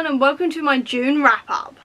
and welcome to my June wrap up.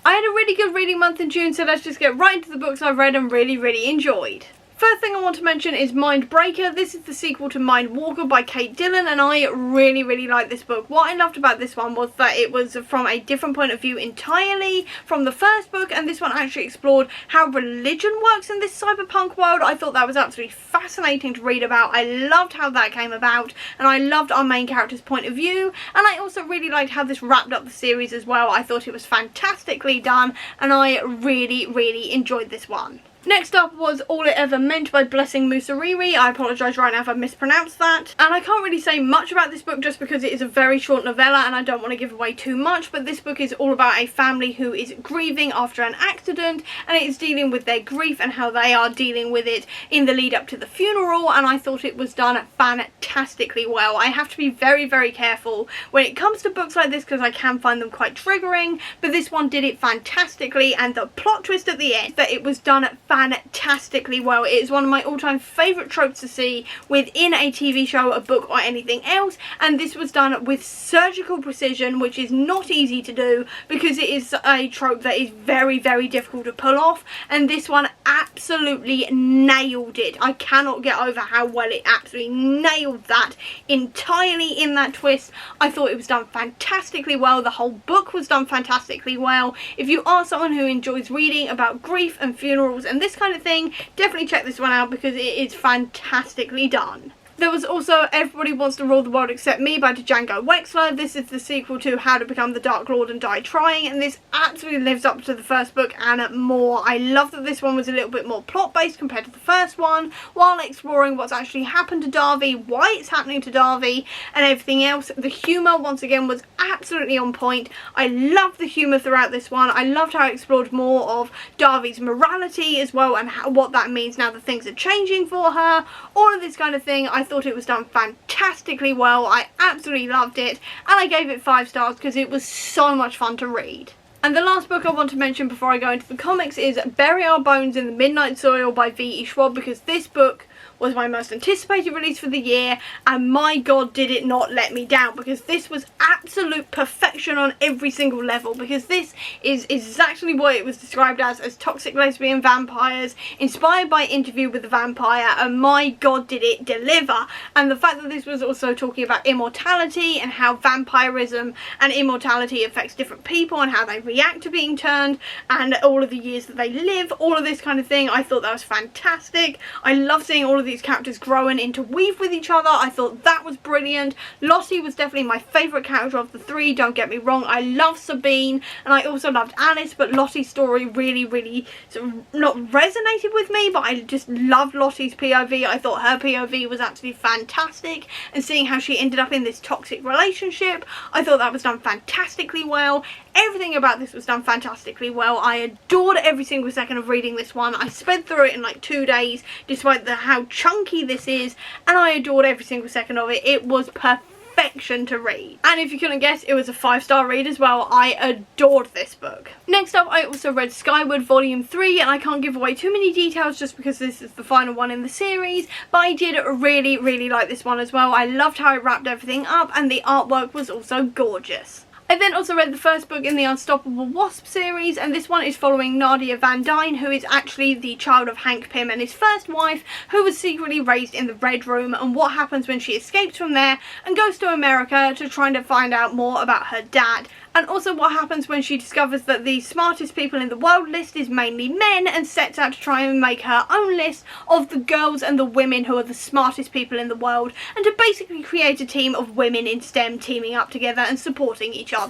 I had a really good reading month in June, so let's just get right into the books I've read and really enjoyed. First thing I want to mention is Mindbreaker. This is the sequel to Mindwalker by Kate Dillon, and I really like this book. What I loved about this one was that it was from a different point of view entirely from the first book, and this one actually explored how religion works in this cyberpunk world. I thought that was absolutely fascinating to read about. I loved how that came about, and I loved our main character's point of view, and I also really liked how this wrapped up the series as well. I thought it was fantastically done, and I really enjoyed this one. Next up was All It Ever Meant by Blessing Musariri. I apologise right now if I mispronounced that. And I can't really say much about this book just because it is a very short novella and I don't want to give away too much, but this book is all about a family who is grieving after an accident, and it is dealing with their grief and how they are dealing with it in the lead up to the funeral, and I thought it was done fantastically well. I have to be very careful when it comes to books like this because I can find them quite triggering, but this one did it fantastically, and the plot twist at the end, that it was done fantastically well. It is one of my all-time favourite tropes to see within a TV show, a book or anything else, and this was done with surgical precision, which is not easy to do because it is a trope that is very difficult to pull off, and this one absolutely nailed it. I cannot get over how well it absolutely nailed that entirely in that twist. I thought it was done fantastically well. The whole book was done fantastically well. If you are someone who enjoys reading about grief and funerals and this kind of thing, definitely check this one out because it is fantastically done. There was also Everybody Wants to Rule the World Except Me by Django Wexler. This is the sequel to How to Become the Dark Lord and Die Trying, and this absolutely lives up to the first book and more. I love that this one was a little bit more plot based compared to the first one, while exploring what's actually happened to Darvi, why it's happening to Darvi, and everything else. The humour once again was absolutely on point. I loved the humour throughout this one. I loved how it explored more of Darvi's morality as well, and what that means now that things are changing for her. All of this kind of thing. I thought it was done fantastically well. I absolutely loved it, and I gave it 5 stars because it was so much fun to read. And the last book I want to mention before I go into the comics is Bury Our Bones in the Midnight Soil by V.E. Schwab, because this book was my most anticipated release for the year, and my god did it not let me down, because this was absolute perfection on every single level, because this is exactly what it was described as toxic lesbian vampires inspired by Interview with the Vampire, and my god did it deliver. And the fact that this was also talking about immortality and how vampirism and immortality affects different people and how they react to being turned and all of the years that they live, all of this kind of thing, I thought that was fantastic. I love seeing all of these characters growing into weave with each other. I thought that was brilliant. Lottie was definitely my favourite character of the 3, don't get me wrong. I love Sabine and I also loved Alice, but Lottie's story really sort of not resonated with me, but I just loved Lottie's POV. I thought her POV was absolutely fantastic, and seeing how she ended up in this toxic relationship, I thought that was done fantastically well. Everything about this was done fantastically well. I adored every single second of reading this one. I sped through it in like 2 days despite how chunky this is, and I adored every single second of it. It was perfection to read. And if you couldn't guess, it was a 5-star read as well. I adored this book. Next up, I also read Skyward Volume 3, and I can't give away too many details just because this is the final one in the series, but I did really like this one as well. I loved how it wrapped everything up, and the artwork was also gorgeous. I then also read the first book in the Unstoppable Wasp series, and this one is following Nadia Van Dyne, who is actually the child of Hank Pym and his first wife, who was secretly raised in the Red Room, and what happens when she escapes from there and goes to America to try to find out more about her dad. And also what happens when she discovers that the smartest people in the world list is mainly men, and sets out to try and make her own list of the girls and the women who are the smartest people in the world, and to basically create a team of women in STEM teaming up together and supporting each other.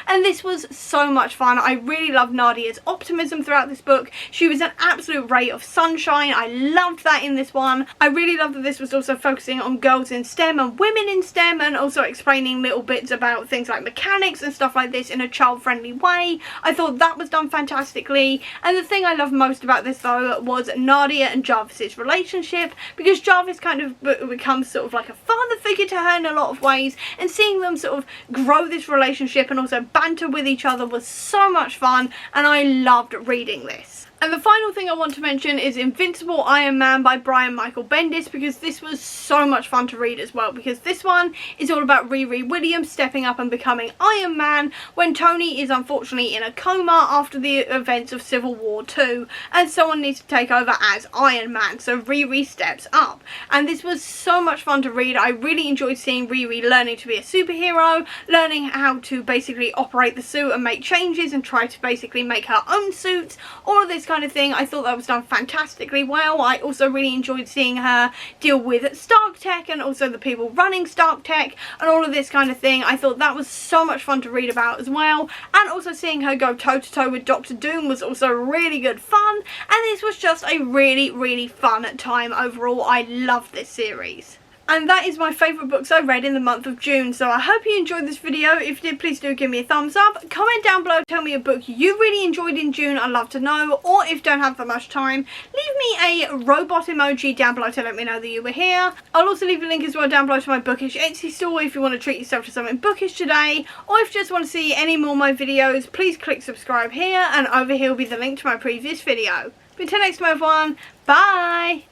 And this was so much fun. I really loved Nadia's optimism throughout this book. She was an absolute ray of sunshine. I loved that in this one. I really loved that this was also focusing on girls in STEM and women in STEM, and also explaining little bits about things like mechanics and stuff like this in a child-friendly way. I thought that was done fantastically, and the thing I loved most about this though was Nadia and Jarvis's relationship, because Jarvis kind of becomes sort of like a father figure to her in a lot of ways, and seeing them sort of grow this relationship and also banter with each other was so much fun, and I loved reading this. And the final thing I want to mention is Invincible Iron Man by Brian Michael Bendis, because this was so much fun to read as well, because this one is all about Riri Williams stepping up and becoming Iron Man when Tony is unfortunately in a coma after the events of Civil War II, and someone needs to take over as Iron Man, so Riri steps up. And this was so much fun to read. I really enjoyed seeing Riri learning to be a superhero, learning how to basically operate the suit and make changes and try to basically make her own suits, all of this kind of thing. I thought that was done fantastically well. I also really enjoyed seeing her deal with Stark Tech and also the people running Stark Tech and all of this kind of thing. I thought that was so much fun to read about as well, and also seeing her go toe-to-toe with Doctor Doom was also really good fun, and this was just a really fun time overall. I loved this series. And that is my favourite books I read in the month of June. So I hope you enjoyed this video. If you did, please do give me a thumbs up. Comment down below, tell me a book you really enjoyed in June. I'd love to know. Or if you don't have that much time, leave me a robot emoji down below to let me know that you were here. I'll also leave a link as well down below to my Bookish Etsy store if you want to treat yourself to something bookish today. Or if you just want to see any more of my videos, please click subscribe here. And over here will be the link to my previous video. But until next time everyone, bye!